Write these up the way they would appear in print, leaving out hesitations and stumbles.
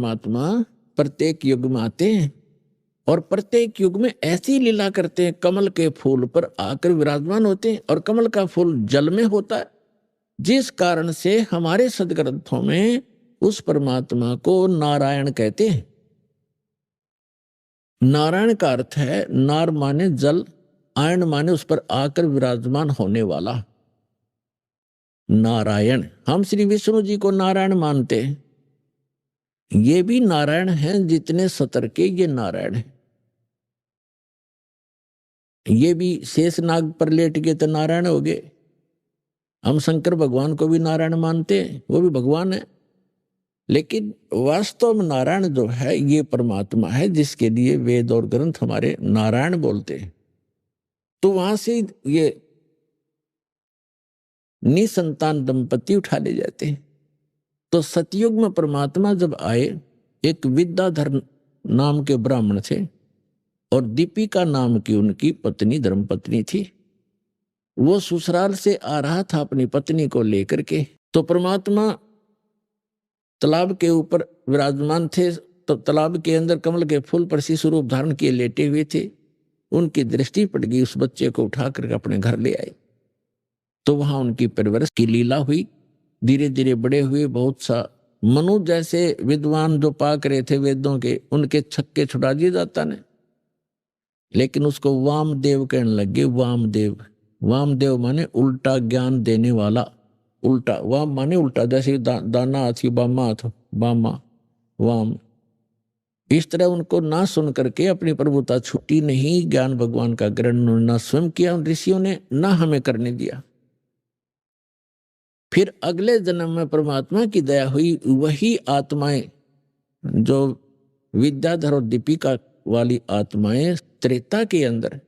परमात्मा प्रत्येक युग में आते हैं और प्रत्येक युग में ऐसी लीला करते हैं, कमल के फूल पर आकर विराजमान होते हैं और कमल का फूल जल में होता है, जिस कारण से हमारे सदग्रंथों में उस परमात्मा को नारायण कहते हैं। नारायण का अर्थ है, नार माने जल, आयन माने उस पर आकर विराजमान होने वाला। नारायण, हम श्री विष्णु जी को नारायण मानते हैं, ये भी नारायण हैं, जितने सतर के ये नारायण हैं। ये भी शेष नाग पर लेट गए तो नारायण हो गए। हम शंकर भगवान को भी नारायण मानते हैं, वो भी भगवान है, लेकिन वास्तव में नारायण जो है ये परमात्मा है, जिसके लिए वेद और ग्रंथ हमारे नारायण बोलते हैं। तो वहां से ये निसंतान दंपति उठा ले जाते हैं। तो सतयुग में परमात्मा जब आए, एक विद्याधर नाम के ब्राह्मण थे और दीपिका नाम की उनकी पत्नी धर्मपत्नी थी। वो ससुराल से आ रहा था अपनी पत्नी को लेकर के, तो परमात्मा तालाब के ऊपर विराजमान थे। तो तालाब के अंदर कमल के फूल पर शिशु रूप धारण किए लेटे हुए थे। उनकी दृष्टि पड़ गई, उस बच्चे को उठा करके अपने घर ले आए। तो वहां उनकी परवरिश की लीला हुई, धीरे धीरे बड़े हुए। बहुत सा मनु जैसे विद्वान जो पाक रहे थे वेदों के, उनके छक्के छुड़ा दिए जाता ने, लेकिन उसको वामदेव कहने लगे। वामदेव, वामदेव माने उल्टा ज्ञान देने वाला। उल्टा, वाम माने उल्टा, जैसे दाना हाथी बामा हाथ, बामा वाम। इस तरह उनको ना सुन करके अपनी प्रभुता छुट्टी नहीं, ज्ञान भगवान का ग्रहण ना स्वयं किया उन ऋषियों ने, ना हमें करने दिया। फिर अगले जन्म में परमात्मा की दया हुई, वही आत्माएं जो विद्याधर और दीपिका वाली आत्माएं त्रेता के अंदर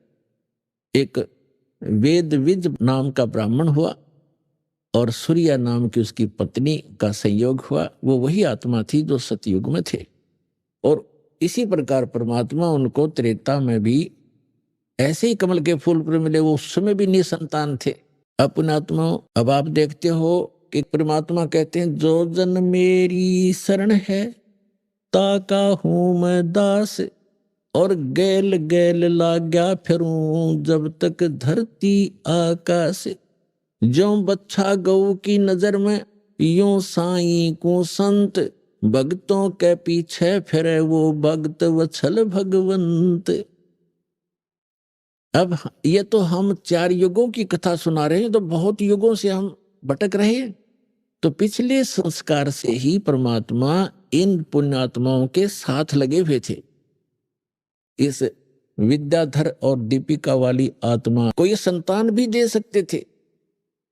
एक वेदविज नाम का ब्राह्मण हुआ और सूर्या नाम की उसकी पत्नी का संयोग हुआ। वो वही आत्मा थी जो सतयुग में थे। और इसी प्रकार परमात्मा उनको त्रेता में भी ऐसे ही कमल के फूल पर मिले। वो उस समय भी निसंतान थे। अपनात्मा, अब आप देखते हो कि परमात्मा कहते हैं, जो जन मेरी शरण है ताका हूं मैं दास, और गैल गैल लाग्या फिरूं जब तक धरती आकाश। ज्यों बच्छा गऊ की नजर में यूं साईं को संत, भक्तों के पीछे फिरे वो भक्त वत्सल भगवंत। अब ये तो हम 4 युगों की कथा सुना रहे हैं, तो बहुत युगों से हम भटक रहे हैं। तो पिछले संस्कार से ही परमात्मा इन पुण्यात्माओं के साथ लगे हुए थे। इस विद्याधर और दीपिका वाली आत्मा को ये संतान भी दे सकते थे।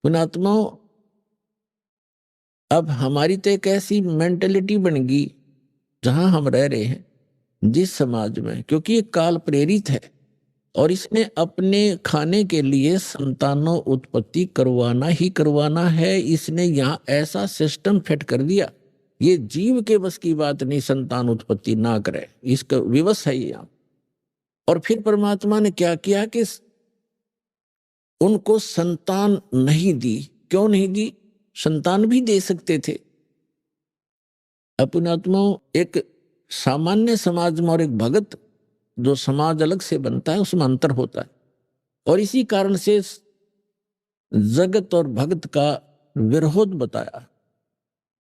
पुण्यात्माओं, अब हमारी तो एक ऐसी मेंटेलिटी बन गई जहां हम रह रहे हैं, जिस समाज में, क्योंकि ये काल प्रेरित है और इसने अपने खाने के लिए संतानों उत्पत्ति करवाना ही करवाना है। इसने यहाँ ऐसा सिस्टम फिट कर दिया, ये जीव के बस की बात नहीं संतान उत्पत्ति ना करे, इसका विवश है यहाँ। और फिर परमात्मा ने क्या किया कि उनको संतान नहीं दी। क्यों नहीं दी? संतान भी दे सकते थे। अपनात्माओं, एक सामान्य समाज में और एक भगत जो समाज अलग से बनता है, उसमें अंतर होता है। और इसी कारण से जगत और भगत का विरोध बताया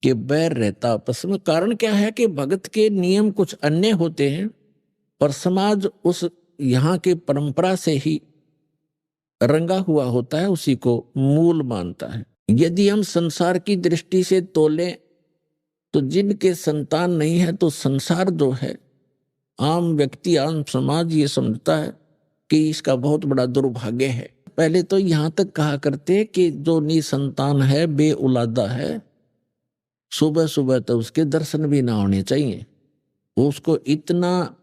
कि बैर रहता आपस में। कारण क्या है कि भगत के नियम कुछ अन्य होते हैं और समाज उस यहाँ के परंपरा से ही रंगा हुआ होता है, उसी को मूल मानता है। यदि हम संसार की दृष्टि से तोलें तो जिनके संतान नहीं है, तो संसार जो है, आम व्यक्ति, आम समाज ये समझता है कि इसका बहुत बड़ा दुर्भाग्य है। पहले तो यहाँ तक कहा करते कि जो निसंतान है, बे औलादा है, सुबह सुबह तो उसके दर्शन भी ना होने चाहिए। उसको इतना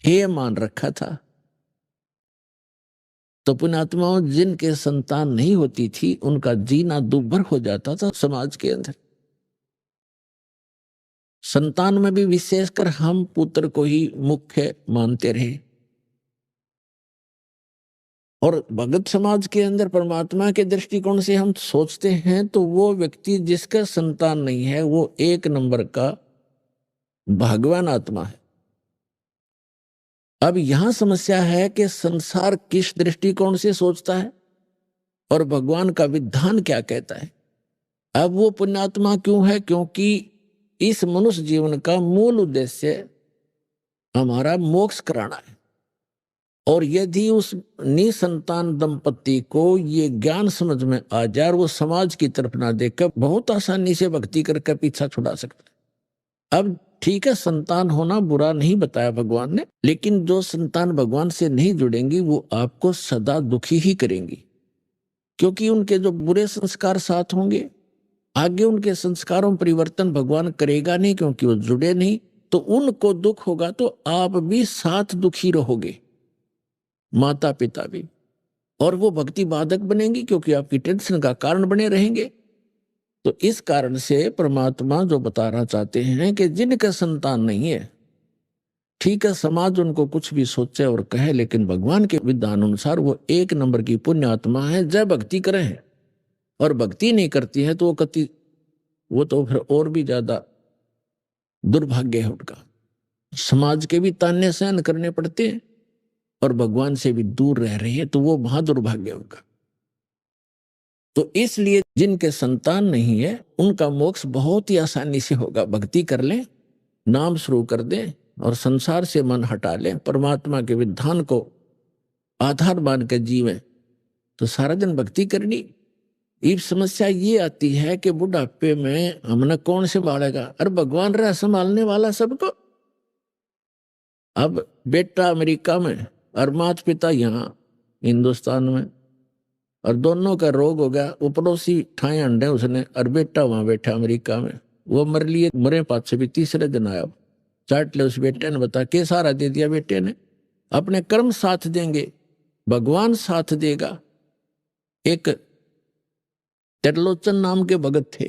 हेय मान रखा था। तो पुण्यात्माओं, जिनके संतान नहीं होती थी, उनका जीना दुर्भर हो जाता था समाज के अंदर। संतान में भी विशेषकर हम पुत्र को ही मुख्य मानते रहे। और भगत समाज के अंदर परमात्मा के दृष्टिकोण से हम सोचते हैं तो वो व्यक्ति जिसका संतान नहीं है, वो 1 नंबर का भगवान आत्मा है। अब यहां समस्या है कि संसार किस दृष्टिकोण से सोचता है और भगवान का विधान क्या कहता है। अब वो पुण्यात्मा क्यों है? क्योंकि इस मनुष्य जीवन का मूल उद्देश्य हमारा मोक्ष कराना है। और यदि उस निसंतान दंपति को ये ज्ञान समझ में आ जाए और वो समाज की तरफ ना देखकर बहुत आसानी से भक्ति करके पीछा छुड़ा सकता है। अब ठीक है, संतान होना बुरा नहीं बताया भगवान ने, लेकिन जो संतान भगवान से नहीं जुड़ेंगी वो आपको सदा दुखी ही करेंगी, क्योंकि उनके जो बुरे संस्कार साथ होंगे, आगे उनके संस्कारों में परिवर्तन भगवान करेगा नहीं, क्योंकि वो जुड़े नहीं। तो उनको दुख होगा तो आप भी साथ दुखी रहोगे, माता पिता भी, और वो भक्ति बाधक बनेंगी क्योंकि आपकी टेंशन का कारण बने रहेंगे। तो इस कारण से परमात्मा जो बताना चाहते हैं कि जिनका संतान नहीं है, ठीक है, समाज उनको कुछ भी सोचे और कहे, लेकिन भगवान के विधान अनुसार वो एक नंबर की पुण्य आत्मा है। जब भक्ति करें है और भक्ति नहीं करती है तो वो तो फिर और भी ज्यादा दुर्भाग्य है उनका। समाज के भी ताने सहन करने पड़ते हैं और भगवान से भी दूर रह रही है, तो वो महादुर्भाग्य उनका। तो इसलिए जिनके संतान नहीं है उनका मोक्ष बहुत ही आसानी से होगा। भक्ति कर लें, नाम शुरू कर दें और संसार से मन हटा लें, परमात्मा के विधान को आधार मान के जीवें, तो सारा दिन भक्ति करनी। अब समस्या ये आती है कि बुढ़ापे में हमने कौन संभालेगा? अरे भगवान रहा संभालने वाला सबको। अब बेटा अमेरिका में और माता पिता यहाँ हिंदुस्तान में, और दोनों का रोग हो गया। वो पड़ोसी ठाए अंडे उसने, और बेटा वहां बैठा अमेरिका में, वो मर लिए, मरे पास से भी तीसरे दिन आया, चाट ले उस बेटे ने। बता के सहारा दे दिया बेटे ने? अपने कर्म साथ देंगे, भगवान साथ देगा। एक त्रिलोचन नाम के भगत थे,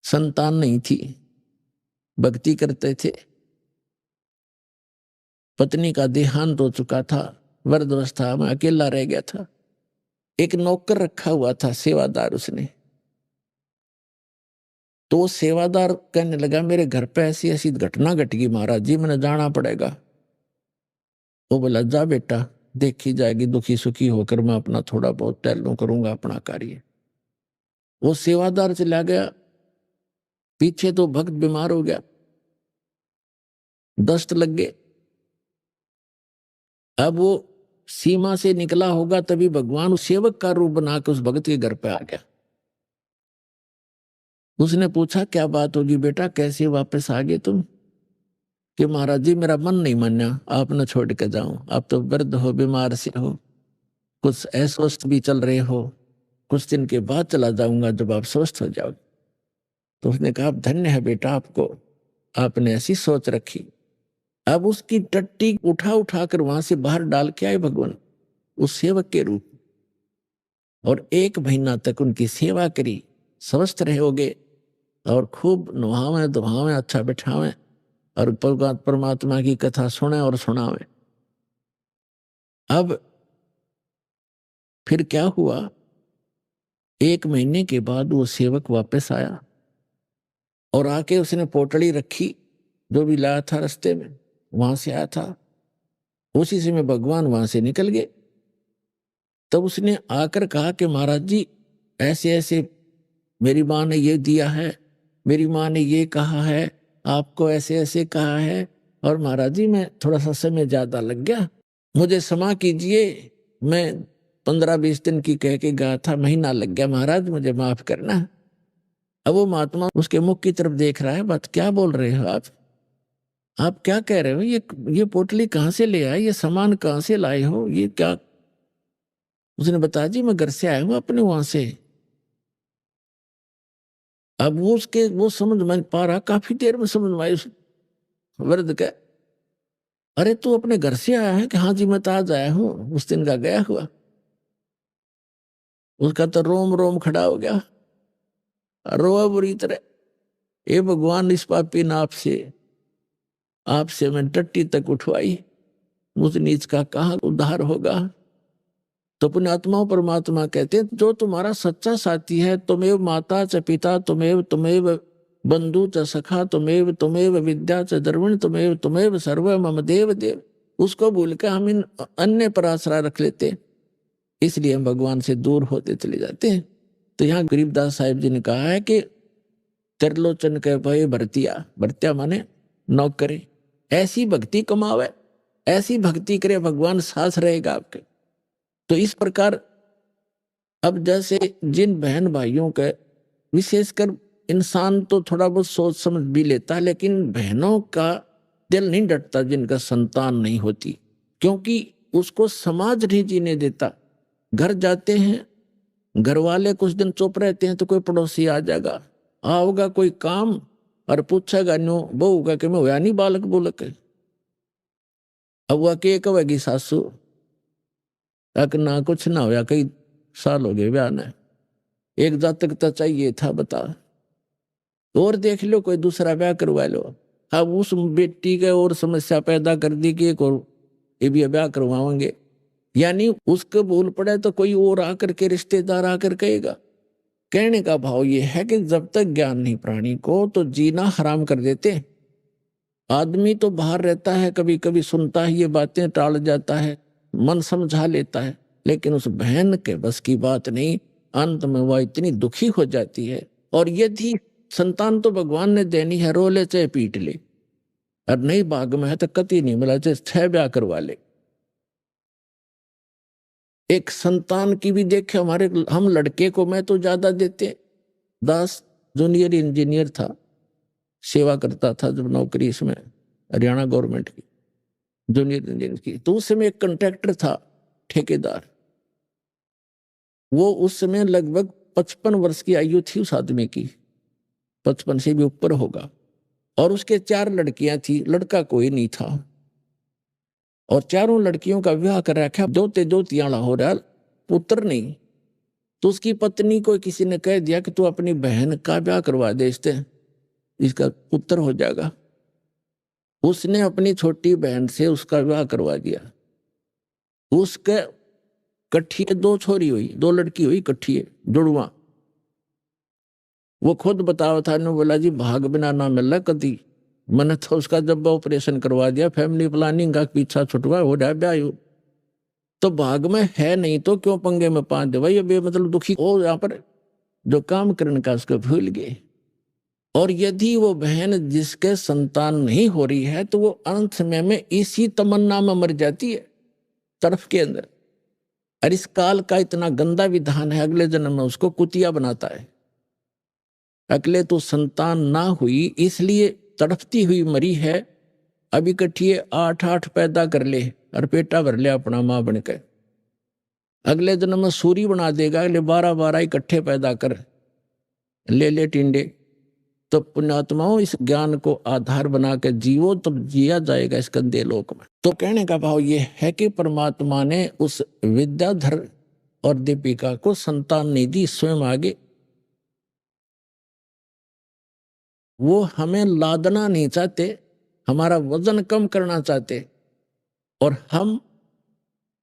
संतान नहीं थी, भक्ति करते थे, पत्नी का देहांत हो चुका था, वृद्धावस्था में अकेला रह गया था। एक नौकर रखा हुआ था, सेवादार उसने। तो सेवादार कहने लगा मेरे घर पे ऐसी ऐसी घटना घट गई महाराज जी, मैंने जाना पड़ेगा। वो बोला जा बेटा, देखी जाएगी, दुखी सुखी होकर मैं अपना थोड़ा बहुत टहलूं करूंगा अपना कार्य। वो सेवादार चला गया, पीछे तो भक्त बीमार हो गया, दस्त लग गए। अब वो सीमा से निकला होगा तभी भगवान उस सेवक का रूप बनाकर उस भक्त के घर पे आ गया। उसने पूछा क्या बात होगी बेटा, कैसे वापस आ गए तुम? कि महाराज जी मेरा मन नहीं माना, आप न छोड़ के जाऊं, आप तो वृद्ध हो, बीमार से हो, कुछ अस्वस्थ भी चल रहे हो, कुछ दिन के बाद चला जाऊंगा जब आप स्वस्थ हो जाओगे। तो उसने कहा धन्य है बेटा आपको, आपने ऐसी सोच रखी। अब उसकी टट्टी उठा उठा कर वहां से बाहर डाल के आए भगवान उस सेवक के रूप, और 1 महीना तक उनकी सेवा करी। स्वस्थ रहोगे और खूब नुहावे दुहावे, अच्छा बैठावे और परमात्मा की कथा सुने और सुनावे। अब फिर क्या हुआ, 1 महीने के बाद वो सेवक वापस आया और आके उसने पोटली रखी जो भी लाया था रास्ते में, वहां से आया था। उसी समय भगवान वहां से निकल गए। तब उसने आकर कहा कि महाराज जी ऐसे ऐसे मेरी माँ ने ये दिया है, मेरी माँ ने ये कहा है, आपको ऐसे ऐसे कहा है, और महाराज जी मैं थोड़ा सा समय ज्यादा लग गया, मुझे क्षमा कीजिए, मैं 15-20 दिन की कह के गया था, महीना लग गया महाराज, मुझे माफ करना। अब वो महात्मा उसके मुख की तरफ देख रहा है, बात क्या बोल रहे हो आप क्या कह रहे हो? ये पोटली कहाँ से ले आए, ये सामान कहाँ से लाए हो, ये क्या? उसने बताया जी मैं घर से आया हूं अपने वहां से। अब वो समझ में पा रहा, काफी देर में समझ में आई उस वृद्ध का, अरे तू अपने घर से आया है? कि हाँ जी मैं तो आज आया हूं, उस दिन का गया हुआ। उसका तो रोम रोम खड़ा हो गया, रोआ बुरी तरह। ए भगवान, इस पापी ने आपसे मैं टट्टी तक उठवाई, मुझ नीच का कहाँ उद्धार होगा? तो पुण्यात्मा परमात्मा कहते हैं जो तुम्हारा सच्चा साथी है, तुमेव माता च पिता तुमेव बंधु च सखा तुमेव तुमेव विद्या च द्रविण तुमेव तुमेव सर्व मम देव देव। उसको भूल के हम इन अन्य पर आसरा रख लेते, इसलिए हम भगवान से दूर होते चले जाते हैं। तो यहाँ गरीबदास साहिब जी ने कहा है कि त्रिलोचन के भय भरतिया, भरतिया माने नौकरे, ऐसी भक्ति कमावे, ऐसी भक्ति करे, भगवान साथ रहेगा आपके। तो इस प्रकार अब जैसे जिन बहन भाइयों के, विशेषकर इंसान तो थोड़ा बहुत सोच समझ भी लेता है, लेकिन बहनों का दिल नहीं डटता जिनका संतान नहीं होती, क्योंकि उसको समाज नहीं जीने देता। घर जाते हैं, घर वाले कुछ दिन चुप रहते हैं तो कोई पड़ोसी आ जाएगा, आओगा कोई काम और पूछेगा न्यो बहू का कि मैं होया नहीं बालक बोलक। अब वह के कहेगी सासू तक ना कुछ ना होया, कई साल हो गए ब्याह ने, एक जातक तो चाहिए था बता, और देख लो कोई दूसरा ब्याह करवा लो। अब उस बेटी के और समस्या पैदा कर दी कि एक और ये भी ब्याह करवाएंगे, यानी उसके भूल पड़े तो कोई और आकर के रिश्तेदार आकर कहेगा। कहने का भाव ये है कि जब तक ज्ञान नहीं प्राणी को तो जीना हराम कर देते। आदमी तो बाहर रहता है, कभी कभी सुनता है ये बातें, टाल जाता है, मन समझा लेता है, लेकिन उस बहन के बस की बात नहीं। अंत में वह इतनी दुखी हो जाती है। और यदि संतान तो भगवान ने देनी है, रो ले चाहे पीट ले, और नहीं भाग में है तो कति नहीं मिला चाहे 6 ब्याह करवा ले। एक संतान की भी देखे, हमारे हम लड़के को मैं तो ज्यादा देते। दास जूनियर इंजीनियर था, सेवा करता था जब नौकरी इसमें हरियाणा गवर्नमेंट की जूनियर इंजीनियर की, तो उस समय एक कॉन्ट्रैक्टर था ठेकेदार, वो उस समय लगभग 55 वर्ष की आयु थी उस आदमी की, 55 से भी ऊपर होगा, और उसके 4 लड़कियां थी, लड़का कोई नहीं था, और चारों लड़कियों का विवाह कर रखा, जोते जोतियाला हो रहा, पुत्र नहीं। तो उसकी पत्नी को किसी ने कह दिया कि तू अपनी बहन का ब्याह करवा दे, इसका पुत्र हो जाएगा। उसने अपनी छोटी बहन से उसका विवाह करवा दिया। उसके कट्ठिए 2 छोरी हुई, 2 लड़की हुई कट्ठिए जुड़वा। वो खुद बतावा था ने, बोला जी भाग बिना ना मिल रहा कदी, मैंने तो उसका जब ऑपरेशन करवा दिया, फैमिली प्लानिंग का पीछा छुटवा हो रहा ब्याह, तो भाग में है नहीं तो क्यों पंगे में पांच दे भाई। अब मतलब दुखी हो, यहाँ पर जो काम करने का उसको भूल गए। और यदि वो बहन जिसके संतान नहीं हो रही है तो वो अंत समय में इसी तमन्ना में मर जाती है तरफ के अंदर। और इस काल का इतना गंदा विधान है, अगले जन्म में उसको कुतिया बनाता है। अगले तो संतान ना हुई इसलिए तड़पती हुई मरी है, अब इकट्ठिए 8 पैदा कर ले और पेटा भर ले अपना मां बनकर। अगले जन्म में सूरी बना देगा, अगले 12 इकट्ठे पैदा कर ले टिंडे। तो पुण्यात्माओं इस ज्ञान को आधार बना के जीवो तब जिया जाएगा इस गंदे लोक में। तो कहने का भाव ये है कि परमात्मा ने उस विद्याधर और दीपिका को संतान नहीं दी, स्वयं आगे वो हमें लादना नहीं चाहते, हमारा वजन कम करना चाहते, और हम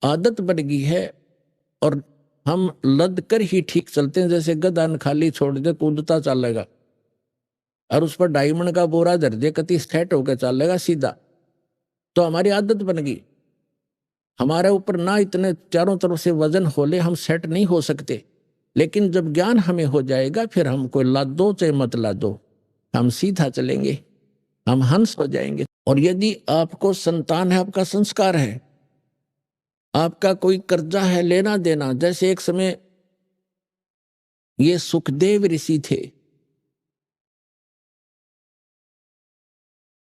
आदत बन गई है और हम लद कर ही ठीक चलते हैं। जैसे गधा खाली छोड़ दे कूदता चलेगा, और उस पर डायमंड का बोरा धर दे कति सेट होकर चलेगा सीधा। तो हमारी आदत बन गई, हमारे ऊपर ना इतने चारों तरफ से वजन होले, हम सेट नहीं हो सकते। लेकिन जब ज्ञान हमें हो जाएगा फिर हमको लादो चाहे मत लादो, हम सीधा चलेंगे, हम हंस हो जाएंगे। और यदि आपको संतान है, आपका संस्कार है, आपका कोई कर्जा है लेना देना, जैसे एक समय ये सुखदेव ऋषि थे,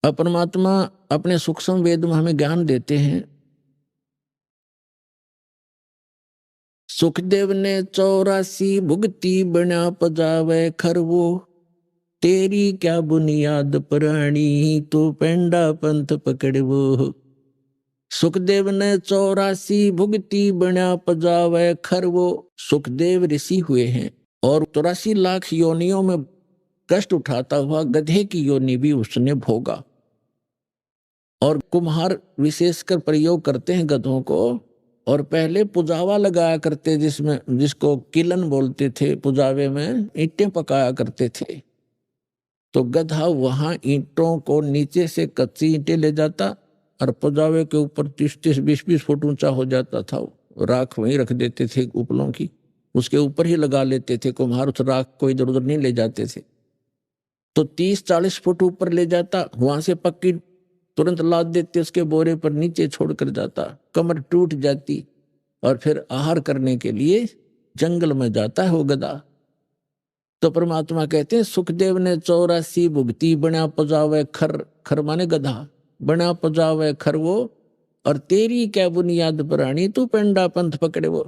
परमात्मा अपने सूक्ष्म वेद में हमें ज्ञान देते हैं। सुखदेव ने 84 भुगती बना पजावे खरवो, तेरी क्या बुनियाद पुरानी तो पेंडा पंथ पकड़वो। सुखदेव ने 84 भुगती बना पजावे खरवो। सुखदेव ऋषि हुए हैं और 84 लाख योनियों में कष्ट उठाता हुआ गधे की योनि भी उसने भोगा। और कुम्हार विशेषकर प्रयोग करते हैं गधों को, और पहले पुजावा लगाया करते जिसमें, जिसको किलन बोलते थे, पुजावे में ईंटें पकाया करते थे। तो गधा वहां ईंटों को नीचे से कच्ची ईंटें ले जाता और पजावे के ऊपर 30-30, 20-20 फुट ऊंचा हो जाता था। राख वहीं रख देते थे उपलों की, उसके ऊपर ही लगा लेते थे। कुम्हार उस राख को इधर उधर नहीं ले जाते थे। तो 30-40 फुट ऊपर ले जाता, वहां से पक्की तुरंत लाद देते, उसके बोरे पर नीचे छोड़कर जाता, कमर टूट जाती और फिर आहार करने के लिए जंगल में जाता है वो गधा। तो परमात्मा कहते हैं सुखदेव ने 84 भुगती बना पजावे खर, खर माने गधा, बना पजावे खर वो, और तेरी क्या बुनियाद प्राणी तू पेंडा पंथ पकड़े वो।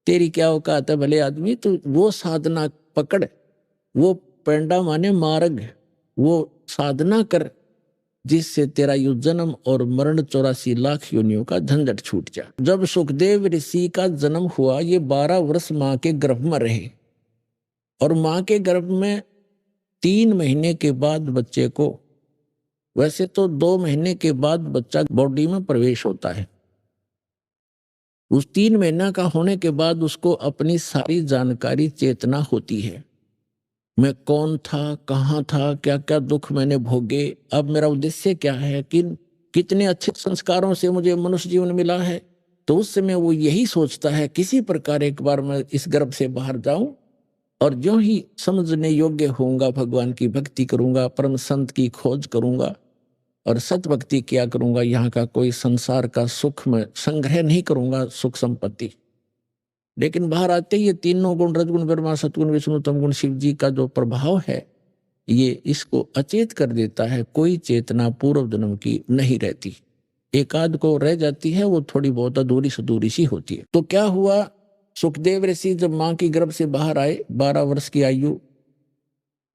तेरी क्या औकात है भले आदमी, तू वो साधना पकड़, वो पेंडा माने मार्ग, वो साधना कर जिससे तेरा यु जन्म और मरण 84 लाख योनियों का झंझट छूट जाए। जब सुखदेव ऋषि का जन्म हुआ, ये 12 वर्ष मां के गर्भ में रहे और मां के गर्भ में 3 महीने के बाद बच्चे को, वैसे तो 2 महीने के बाद बच्चा बॉडी में प्रवेश होता है, उस 3 महीना का होने के बाद उसको अपनी सारी जानकारी चेतना होती है। मैं कौन था, कहाँ था, क्या क्या दुख मैंने भोगे, अब मेरा उद्देश्य क्या है, कितने अच्छे संस्कारों से मुझे मनुष्य जीवन मिला है। तो उस समय वो यही सोचता है किसी प्रकार एक बार मैं इस गर्भ से बाहर जाऊं और जो ही समझने योग्य होऊंगा भगवान की भक्ति करूंगा, परम संत की खोज करूंगा और सत भक्ति किया करूंगा। यहाँ का कोई संसार का सुख में संग्रह नहीं करूंगा, सुख संपत्ति। लेकिन बाहर आते ही ये तीनों गुण, रजगुण ब्रह्मा, सतगुण विष्णु, तमगुण शिव जी का जो प्रभाव है, ये इसको अचेत कर देता है। कोई चेतना पूर्व जन्म की नहीं रहती, एकाध को रह जाती है, वो थोड़ी बहुत अधूरी सधूरी सी होती है। तो क्या हुआ, सुखदेव ऋषि जब मां की गर्भ से बाहर आए, 12 वर्ष की आयु,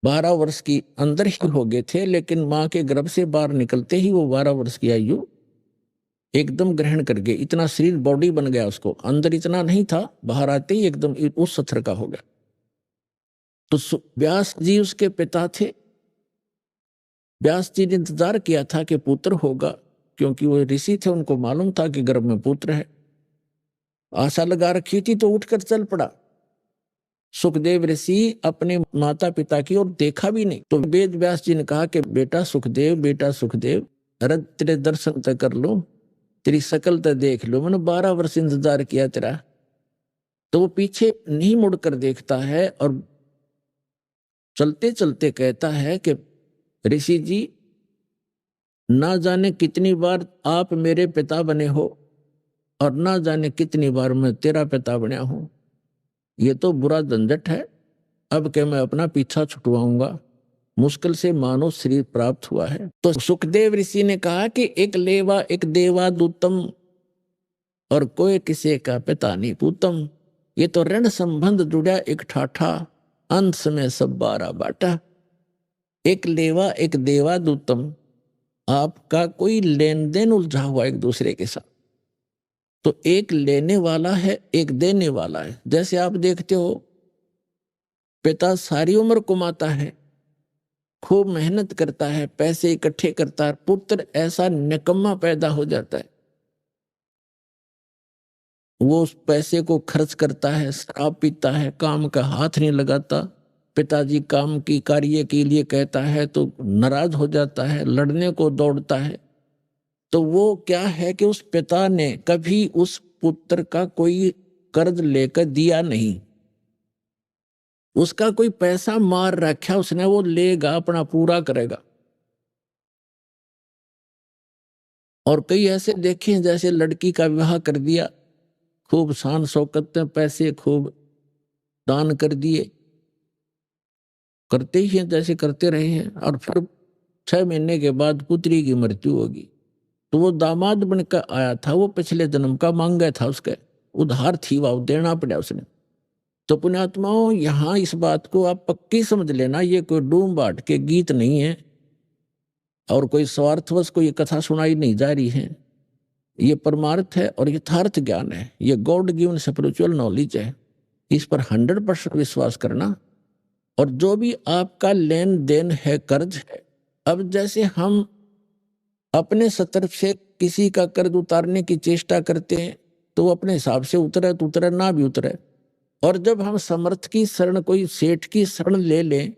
12 वर्ष की अंदर ही हो गए थे, लेकिन मां के गर्भ से बाहर निकलते ही वो 12 वर्ष की आयु एकदम ग्रहण कर गए। इतना शरीर बॉडी बन गया, उसको अंदर इतना नहीं था, बाहर आते ही एकदम उस सत्र का हो गया। तो व्यास जी उसके पिता थे। व्यास जी ने इंतजार किया था कि पुत्र होगा, क्योंकि वो ऋषि थे, उनको मालूम था कि गर्भ में पुत्र है। आशा लगा रखी थी तो उठकर चल पड़ा। सुखदेव ऋषि अपने माता पिता की ओर देखा भी नहीं। तो वेद व्यास जी ने कहा कि बेटा सुखदेव, बेटा सुखदेव, अरे तेरे दर्शन तक कर लो, तेरी शकल तो देख लो, मैंने 12 वर्ष इंतजार किया तेरा। तो वो पीछे नहीं मुड़कर देखता है और चलते चलते कहता है कि ऋषि जी, ना जाने कितनी बार आप मेरे पिता बने हो और ना जाने कितनी बार मैं तेरा पिता बना हूं। ये तो बुरा झंझट है। अब क्या मैं अपना पीछा छुटवाऊंगा, मुश्किल से मानव शरीर प्राप्त हुआ है। तो सुखदेव ऋषि ने कहा कि एक लेवा एक देवा दूतम और कोई किसी का पिता नहीं पूतम। ये तो ऋण संबंध जुड़ा एक ठाठा, अंश में सब 12 बाटा। एक लेवा एक देवा दूतम, आपका कोई लेन देन उलझा हुआ एक दूसरे के साथ। तो एक लेने वाला है, एक देने वाला है। जैसे आप देखते हो, पिता सारी उम्र कमाता है, खूब मेहनत करता है, पैसे इकट्ठे करता है, पुत्र ऐसा निकम्मा पैदा हो जाता है, वो उस पैसे को खर्च करता है, शराब पीता है, काम का हाथ नहीं लगाता। पिताजी काम की कार्य के लिए कहता है तो नाराज हो जाता है, लड़ने को दौड़ता है। तो वो क्या है कि उस पिता ने कभी उस पुत्र का कोई कर्ज लेकर दिया नहीं, उसका कोई पैसा मार रखा उसने, वो लेगा, अपना पूरा करेगा। और कई ऐसे देखे हैं, जैसे लड़की का विवाह कर दिया, खूब शान शौकत में पैसे खूब दान कर दिए, करते ही हैं जैसे करते रहे हैं, और फिर 6 महीने के बाद पुत्री की मृत्यु होगी। तो वो दामाद बनकर आया था, वो पिछले जन्म का मांगा था, उसके उधार थी, वो देना पड़ा उसने। तो पुण्यात्माओं, यहाँ इस बात को आप पक्की समझ लेना, ये कोई डूम बाट के गीत नहीं है और कोई स्वार्थवश कोई कथा सुनाई नहीं जा रही है। ये परमार्थ है और यथार्थ ज्ञान है, ये गॉड गिवन स्पिरिचुअल नॉलेज है। इस पर 100% विश्वास करना। और जो भी आपका लेन देन है, कर्ज है, अब जैसे हम अपने सतर्फ से किसी का कर्ज उतारने की चेष्टा करते हैं तो वो अपने हिसाब से उतरे तो उतरे, ना भी उतरे। और जब हम समर्थ की शरण, कोई सेठ की शरण ले लें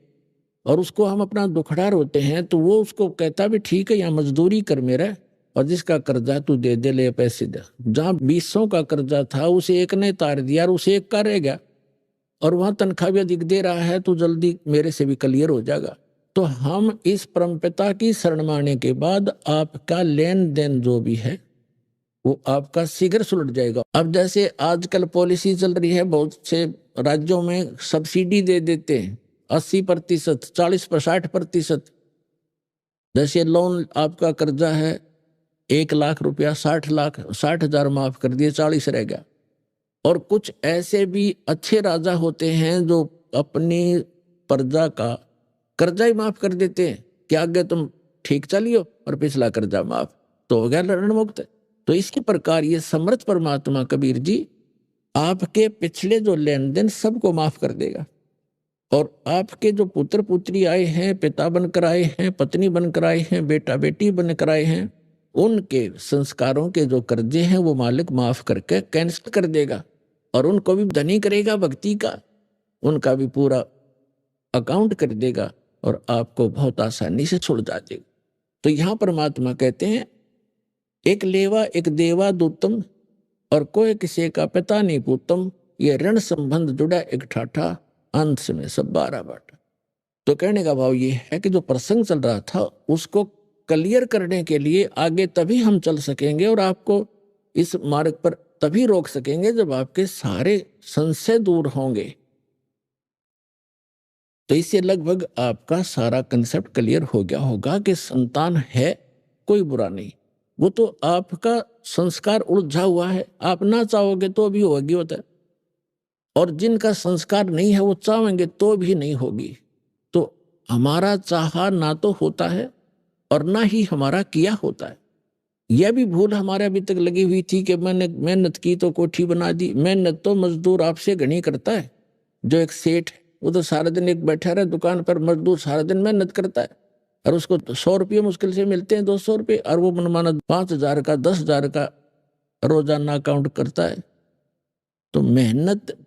और उसको हम अपना दुखड़ा रोते हैं, तो वो उसको कहता भी ठीक है, यहाँ मजदूरी कर मेरा, और जिसका कर्जा तू दे दे, ले पैसे दे। जहाँ 20 का कर्जा था उसे एक ने तार दिया और उसे एक का रह गया, और वहां तनख्वाह भी अधिक दे रहा है, तो जल्दी मेरे से भी क्लियर हो जाएगा। तो हम इस परमपिता की शरण में आने के बाद आपका लेन देन जो भी है वो आपका शीघ्र सुलट जाएगा। अब जैसे आजकल पॉलिसी चल रही है, बहुत से राज्यों में सब्सिडी दे देते हैं 80%, 40-60%। जैसे लोन आपका कर्जा है 1 लाख रुपया, 60 हजार माफ कर दिए, 40 रह गया। और कुछ ऐसे भी अच्छे राजा होते हैं जो अपनी प्रजा का कर्जा ही माफ कर देते हैं कि आगे तुम ठीक चलियो और पिछला कर्जा माफ, तो हो गया ऋण मुक्त। तो इसी प्रकार ये समर्थ परमात्मा कबीर जी आपके पिछले जो लेन देन सबको माफ कर देगा। और आपके जो पुत्र पुत्री आए हैं, पिता बनकर आए हैं, पत्नी बनकर आए हैं, बेटा बेटी बनकर आए हैं, उनके संस्कारों के जो कर्जे हैं वो मालिक माफ करके कैंसिल कर देगा, और उनको भी धनी करेगा भक्ति का, उनका भी पूरा अकाउंट कर देगा, और आपको बहुत आसानी से छुड़ जा देगा। तो यहां परमात्मा कहते हैं एक लेवा एक देवा दूतम, और कोई किसी का पिता नहीं पूतम, ये ऋण संबंध जुड़ा एक ठाठा, अंत में सब 12 बाटा। तो कहने का भाव ये है कि जो प्रसंग चल रहा था उसको क्लियर करने के लिए आगे तभी हम चल सकेंगे, और आपको इस मार्ग पर तभी रोक सकेंगे जब आपके सारे संशय दूर होंगे। तो इससे लगभग आपका सारा कंसेप्ट क्लियर हो गया होगा कि संतान है कोई बुरा नहीं, वो तो आपका संस्कार उलझा हुआ है, आप ना चाहोगे तो भी होगी होता है, और जिनका संस्कार नहीं है वो चाहेंगे तो भी नहीं होगी। तो हमारा चाहा ना तो होता है और ना ही हमारा किया होता है। यह भी भूल हमारे अभी तक लगी हुई थी कि मैंने मेहनत की तो कोठी बना दी। मेहनत तो मजदूर आपसे घनी करता है। जो एक सेठ है वो तो सारा दिन एक बैठा रहे दुकान पर, मजदूर सारा दिन मेहनत करता है और उसको 100 रुपये मुश्किल से मिलते हैं, 200 रुपये, और वो मनमाना 5,000 का 10,000 का रोजाना अकाउंट करता है। तो मेहनत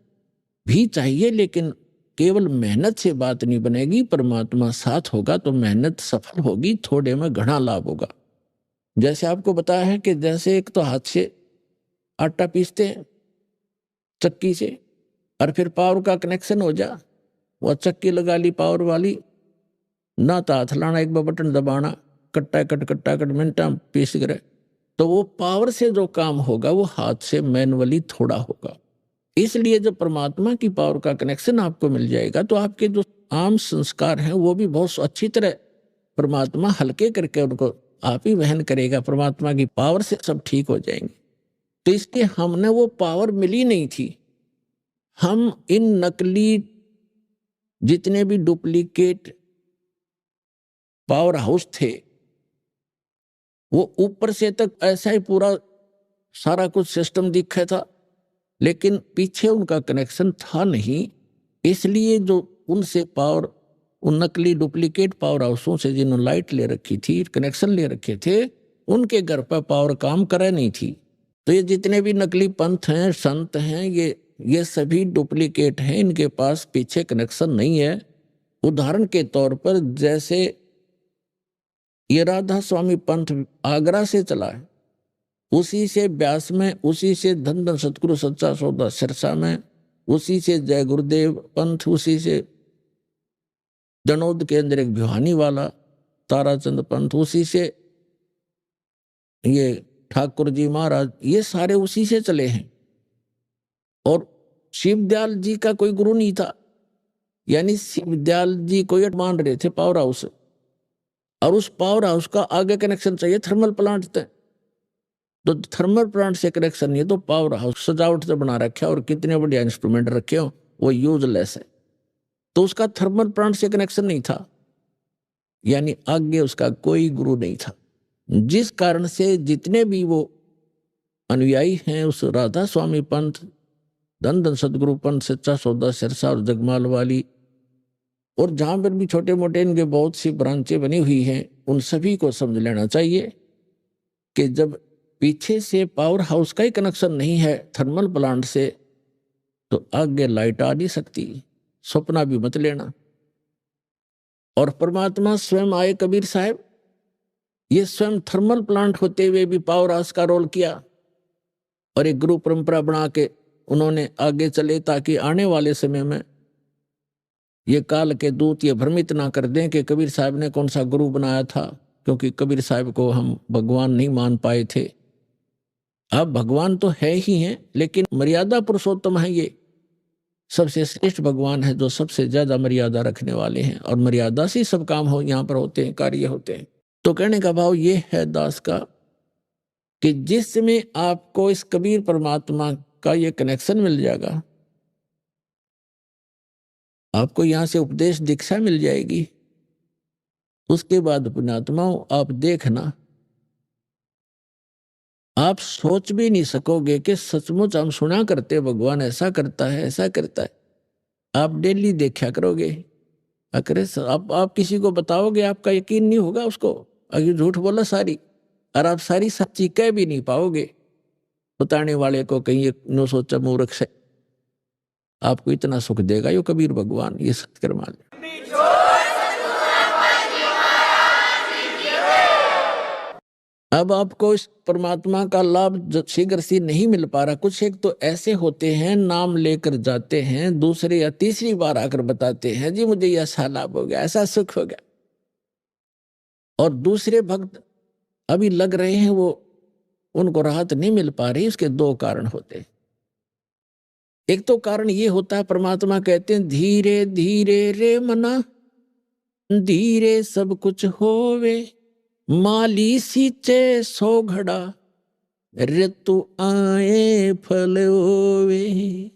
भी चाहिए, लेकिन केवल मेहनत से बात नहीं बनेगी, परमात्मा साथ होगा तो मेहनत सफल होगी, थोड़े में घना लाभ होगा। जैसे आपको बताया है कि जैसे एक तो हाथ से आटा पीसते हैं चक्की से, और फिर पावर का कनेक्शन हो जा, वह चक्की लगा ली पावर वाली, ना तो हाथ लाना, एक बटन दबाना, कट्टा कट मिनटा पीस करे, तो वो पावर से जो काम होगा वो हाथ से मैनुअली थोड़ा होगा। इसलिए जब परमात्मा की पावर का कनेक्शन आपको मिल जाएगा तो आपके जो आम संस्कार हैं वो भी बहुत अच्छी तरह परमात्मा हल्के करके उनको आप ही वहन करेगा। परमात्मा की पावर से सब ठीक हो जाएंगे। तो इसलिए हमने वो पावर मिली नहीं थी। हम इन नकली जितने भी डुप्लीकेट पावर हाउस थे वो ऊपर से तक ऐसा ही पूरा सारा कुछ सिस्टम दिखा था, लेकिन पीछे उनका कनेक्शन था नहीं। इसलिए जो उनसे पावर, उन नकली डुप्लीकेट पावर हाउसों से जिन्होंने लाइट ले रखी थी, कनेक्शन ले रखे थे, उनके घर पर पावर काम करे नहीं थी। तो ये जितने भी नकली पंथ हैं, संत हैं, ये सभी डुप्लीकेट हैं, इनके पास पीछे कनेक्शन नहीं है। उदाहरण के तौर पर जैसे ये राधा स्वामी पंथ आगरा से चला है, उसी से ब्यास में, उसी से धन धन सतगुरु सच्चा सौदा सिरसा में, उसी से जय गुरुदेव पंथ, उसी से जनौद के अंदर एक भिवानी वाला ताराचंद पंथ, उसी से ये ठाकुर जी महाराज, ये सारे उसी से चले हैं। और शिवदयाल जी का कोई गुरु नहीं था, यानी शिवदयाल जी को ये मान रहे थे पावर हाउस, और उस पावर हाउस का आगे कनेक्शन चाहिए थर्मल प्लांट तक। तो थर्मल प्लांट से कनेक्शन नहीं है तो पावर हाउस सजावट से बना रखे और कितने बढ़िया इंस्ट्रूमेंट रखे हो वो यूजलेस है। तो उसका थर्मल प्लांट से कनेक्शन नहीं था, यानी आगे उसका कोई गुरु नहीं था। जिस कारण से जितने भी वो अनुयायी हैं उस राधा स्वामी पंथ, धन धन सतगुरु पंथ, सच्चा सौदा सिरसा और जगमाल वाली, और जहां पर भी छोटे मोटे इनके बहुत सी ब्रांचें बनी हुई हैं, उन सभी को समझ लेना चाहिए कि जब पीछे से पावर हाउस का ही कनेक्शन नहीं है थर्मल प्लांट से, तो आगे लाइट आ नहीं सकती, सपना भी मत लेना। और परमात्मा स्वयं आए कबीर साहब, ये स्वयं थर्मल प्लांट होते हुए भी पावर हाउस का रोल किया और एक गुरु परंपरा बना के उन्होंने आगे चले, ताकि आने वाले समय में ये काल के दूत ये भ्रमित ना कर दें कि कबीर साहब ने कौन सा गुरु बनाया था, क्योंकि कबीर साहब को हम भगवान नहीं मान पाए थे। अब भगवान तो है ही हैं, लेकिन मर्यादा पुरुषोत्तम है, ये सबसे श्रेष्ठ भगवान है जो सबसे ज्यादा मर्यादा रखने वाले हैं, और मर्यादा से सब काम हो यहाँ पर होते हैं, कार्य होते हैं। तो कहने का भाव ये है दास का कि जिसमें आपको इस कबीर परमात्मा का ये कनेक्शन मिल जाएगा, आपको यहां से उपदेश दीक्षा मिल जाएगी, उसके बाद पुण्यात्माओं आप देखना, आप सोच भी नहीं सकोगे कि सचमुच हम सुना करते भगवान ऐसा करता है, ऐसा करता है। आप डेली देखा करोगे, अरे आप किसी को बताओगे, आपका यकीन नहीं होगा उसको, अगर झूठ बोला सारी, और आप सारी सच्ची कह भी नहीं पाओगे। बताने वाले को कहीं नो सोचा मूर्ख से, आपको इतना सुख देगा यो कबीर भगवान, ये सत्कर मान ले। अब आपको इस परमात्मा का लाभ शीघ्र से नहीं मिल पा रहा। कुछ एक तो ऐसे होते हैं, नाम लेकर जाते हैं, दूसरे या तीसरी बार आकर बताते हैं जी मुझे ऐसा लाभ हो गया, ऐसा सुख हो गया, और दूसरे भक्त अभी लग रहे हैं, वो उनको राहत नहीं मिल पा रही। उसके दो कारण होते हैं। एक तो कारण ये होता है, परमात्मा कहते हैं धीरे धीरे रे मना, धीरे सब कुछ होवे, माली सींचे सो घड़ा, ऋतु आए फल होवे।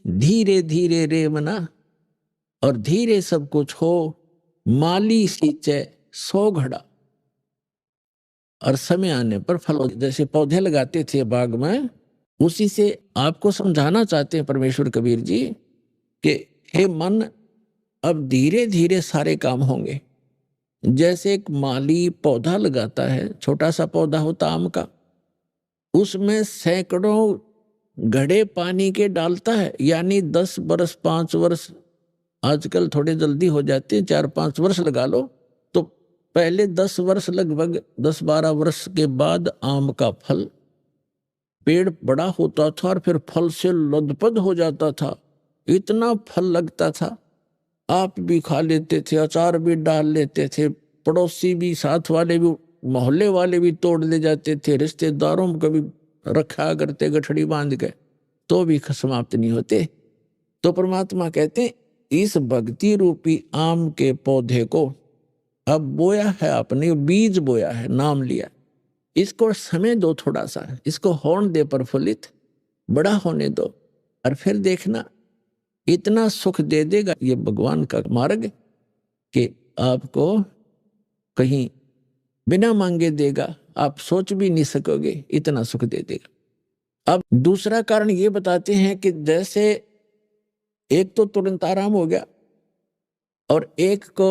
धीरे धीरे रे मना, और धीरे सब कुछ हो, माली सींचे सो घड़ा, और समय आने पर फल हो। जैसे पौधे लगाते थे बाग में, उसी से आपको समझाना चाहते हैं परमेश्वर कबीर जी कि हे मन, अब धीरे धीरे सारे काम होंगे। जैसे एक माली पौधा लगाता है, छोटा सा पौधा होता आम का, उसमें सैकड़ों घड़े पानी के डालता है, यानी 10 वर्ष 5 वर्ष, आजकल थोड़े जल्दी हो जाते हैं, 4-5 वर्ष लगा लो, तो पहले 10 वर्ष, लगभग 10-12 वर्ष के बाद आम का फल, पेड़ बड़ा होता था और फिर फल से लदपद हो जाता था, इतना फल लगता था, आप भी खा लेते थे, अचार भी डाल लेते थे, पड़ोसी भी, साथ वाले भी, मोहल्ले वाले भी तोड़ ले जाते थे, रिश्तेदारों में कभी रखा करते गठड़ी बांध के, तो भी समाप्त नहीं होते। तो परमात्मा कहते हैं इस भक्ति रूपी आम के पौधे को अब बोया है आपने, बीज बोया है, नाम लिया, इसको समय दो थोड़ा सा, इसको होने दे प्रफुल्लित, बड़ा होने दो, और फिर देखना इतना सुख दे देगा ये भगवान का मार्ग कि आपको कहीं बिना मांगे देगा, आप सोच भी नहीं सकोगे, इतना सुख दे देगा। अब दूसरा कारण ये बताते हैं कि जैसे एक तो तुरंत आराम हो गया, और एक को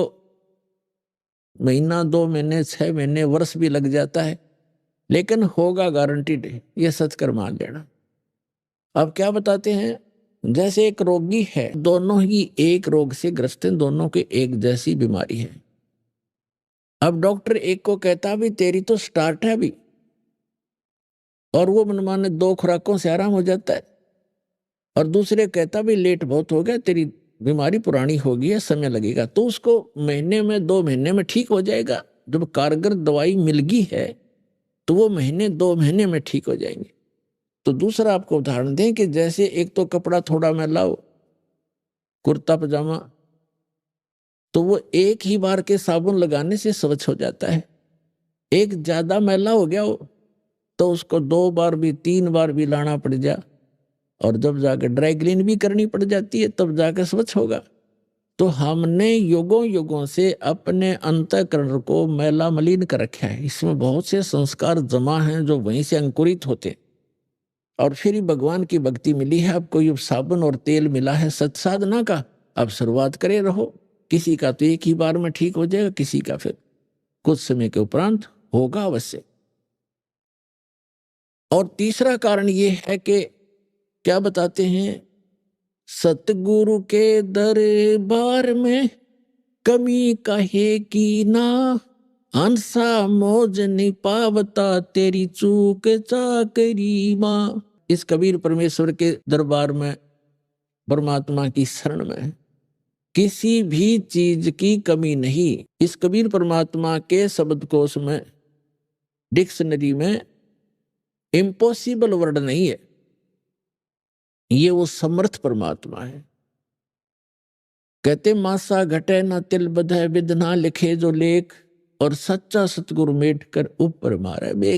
महीना, 2 महीने, 6 महीने, वर्ष भी लग जाता है, लेकिन होगा गारंटीड, ये सच मान लेना। अब क्या बताते हैं, जैसे एक रोगी है, दोनों ही एक रोग से ग्रस्त हैं, दोनों के एक जैसी बीमारी है। अब डॉक्टर एक को कहता भी तेरी तो स्टार्ट है अभी, और वो मनमाने 2 खुराकों से आराम हो जाता है, और दूसरे कहता भी लेट बहुत हो गया, तेरी बीमारी पुरानी हो गई है, समय लगेगा, तो उसको महीने में, 2 महीने में ठीक हो जाएगा। जब कारगर दवाई मिल गई है तो वो महीने 2 महीने में ठीक हो जाएंगे। तो दूसरा आपको उदाहरण दें कि जैसे एक तो कपड़ा थोड़ा मैला हो, कुर्ता पजामा, तो वो एक ही बार के साबुन लगाने से स्वच्छ हो जाता है। एक ज्यादा मैला हो गया हो तो उसको 2 बार भी, 3 बार भी लाना पड़ जा, और जब जाकर ड्राई क्लीन भी करनी पड़ जाती है, तब जाकर स्वच्छ होगा। तो हमने युगों युगों से अपने अंतःकरण को मैला मलिन कर रखा है, इसमें बहुत से संस्कार जमा हैं जो वहीं से अंकुरित होते, और फिर ही भगवान की भक्ति मिली है। अब कोई साबुन और तेल मिला है सत साधना का, अब शुरुआत करे रहो। किसी का तो एक ही बार में ठीक हो जाएगा, किसी का फिर कुछ समय के उपरांत होगा अवश्य। और तीसरा कारण ये है कि क्या बताते हैं, सतगुरु के दरबार में कमी कहे की ना, हंसा मौज नहीं पावता, तेरी चूक चाकरी माँ। इस कबीर परमेश्वर के दरबार में, परमात्मा की शरण में किसी भी चीज की कमी नहीं। इस कबीर परमात्मा के शब्दकोश में, डिक्शनरी में इम्पॉसिबल वर्ड नहीं है। ये वो समर्थ परमात्मा है। कहते मासा घटे ना तिल बधे, विद ना लिखे जो लेख, और सच्चा सतगुरु मेट कर ऊपर मारे।